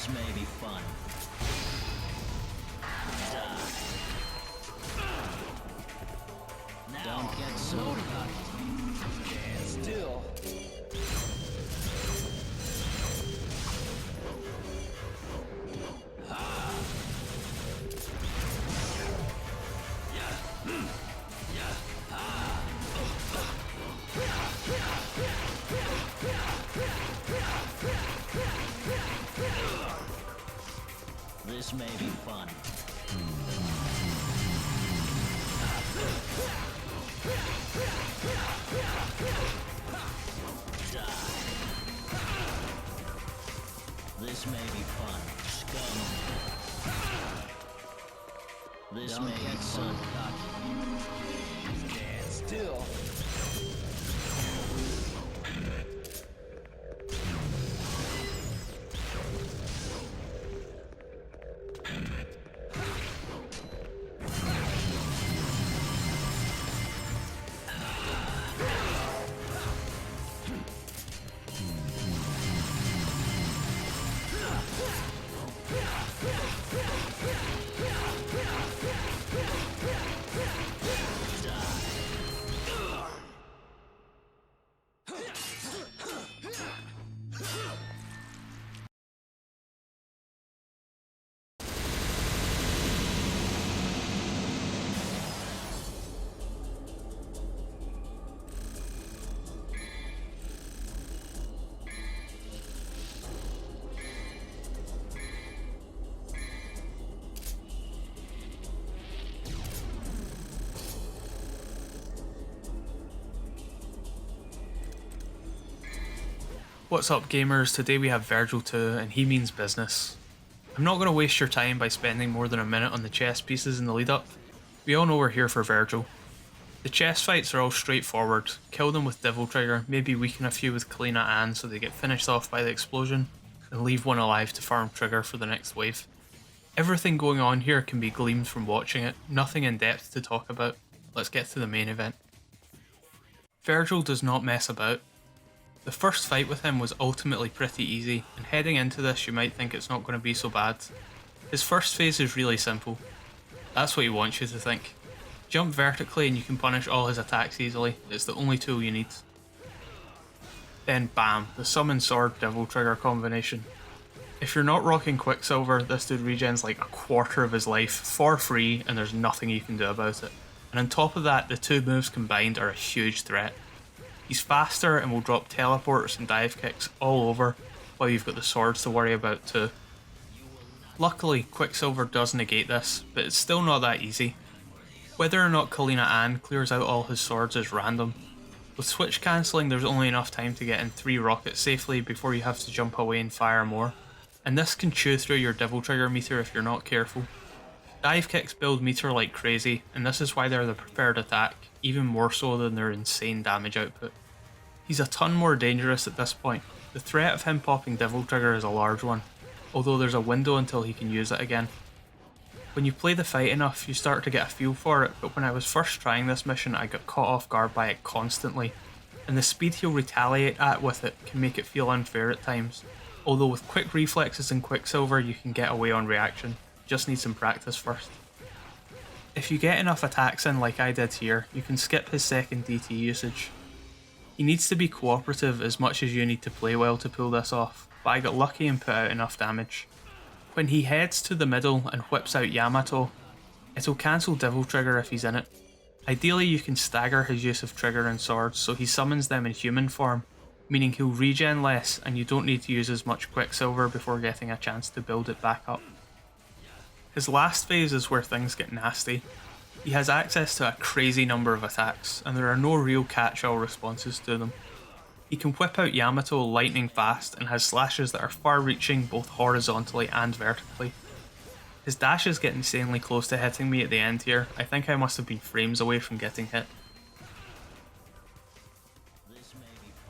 This may be fun. Now, don't get so cocky. Stand still. This may be fun. This may be fun. Scum. This don't may get so cocky. Stand still. What's up gamers, today we have Vergil 2 and he means business. I'm not going to waste your time by spending more than a minute on the chess pieces in the lead up. We all know we're here for Vergil. The chest fights are all straightforward. Kill them with Devil Trigger, maybe weaken a few with Kalina and so they get finished off by the explosion, and leave one alive to farm Trigger for the next wave. Everything going on here can be gleaned from watching it, nothing in depth to talk about. Let's get to the main event. Vergil does not mess about. The first fight with him was ultimately pretty easy, and heading into this you might think it's not going to be so bad. His first phase is really simple. That's what he wants you to think. Jump vertically and you can punish all his attacks easily, it's the only tool you need. Then bam, the Summon Sword Devil Trigger combination. If you're not rocking Quicksilver, this dude regens like a quarter of his life for free and there's nothing you can do about it. And on top of that, the two moves combined are a huge threat. He's faster and will drop teleports and dive kicks all over, while you've got the swords to worry about too. Luckily, Quicksilver does negate this, but it's still not that easy. Whether or not Kalina Ann clears out all his swords is random. With switch cancelling, there's only enough time to get in 3 rockets safely before you have to jump away and fire more, and this can chew through your Devil Trigger meter if you're not careful. Dive kicks build meter like crazy, and this is why they're the preferred attack, even more so than their insane damage output. He's a ton more dangerous at this point. The threat of him popping Devil Trigger is a large one, although there's a window until he can use it again. When you play the fight enough, you start to get a feel for it, but when I was first trying this mission I got caught off guard by it constantly, and the speed he'll retaliate at with it can make it feel unfair at times, although with quick reflexes and Quicksilver you can get away on reaction, just need some practice first. If you get enough attacks in like I did here, you can skip his second DT usage. He needs to be cooperative as much as you need to play well to pull this off, but I got lucky and put out enough damage. When he heads to the middle and whips out Yamato, it'll cancel Devil Trigger if he's in it. Ideally you can stagger his use of Trigger and Swords so he summons them in human form, meaning he'll regen less and you don't need to use as much Quicksilver before getting a chance to build it back up. His last phase is where things get nasty. He has access to a crazy number of attacks, and there are no real catch-all responses to them. He can whip out Yamato lightning fast and has slashes that are far-reaching both horizontally and vertically. His dashes get insanely close to hitting me at the end here. I think I must have been frames away from getting hit.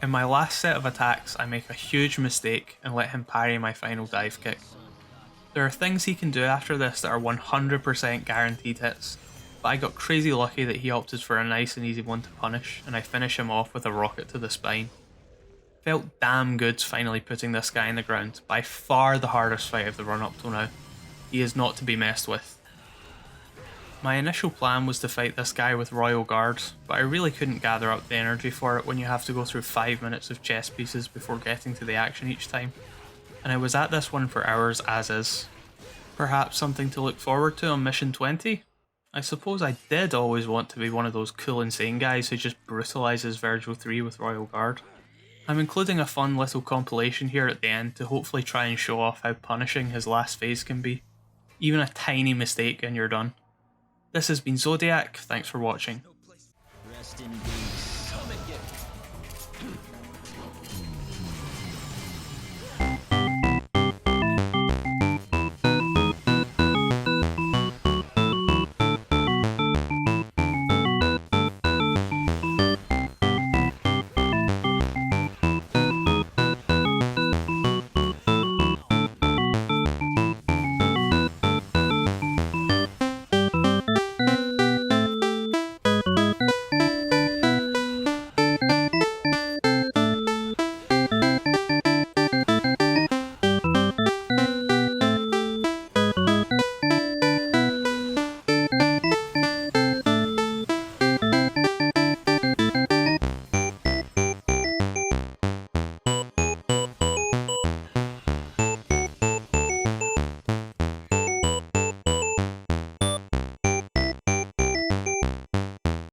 In my last set of attacks, I make a huge mistake and let him parry my final dive kick. There are things he can do after this that are 100% guaranteed hits, but I got crazy lucky that he opted for a nice and easy one to punish, and I finish him off with a rocket to the spine. Felt damn good finally putting this guy in the ground, by far the hardest fight of the run up till now. He is not to be messed with. My initial plan was to fight this guy with Royal Guard, but I really couldn't gather up the energy for it when you have to go through 5 minutes of chess pieces before getting to the action each time, and I was at this one for hours as is. Perhaps something to look forward to on mission 20? I suppose I did always want to be one of those cool insane guys who just brutalises Vergil 3 with Royal Guard. I'm including a fun little compilation here at the end to hopefully try and show off how punishing his last phase can be. Even a tiny mistake and you're done. This has been Zodiac, thanks for watching. Rest in peace.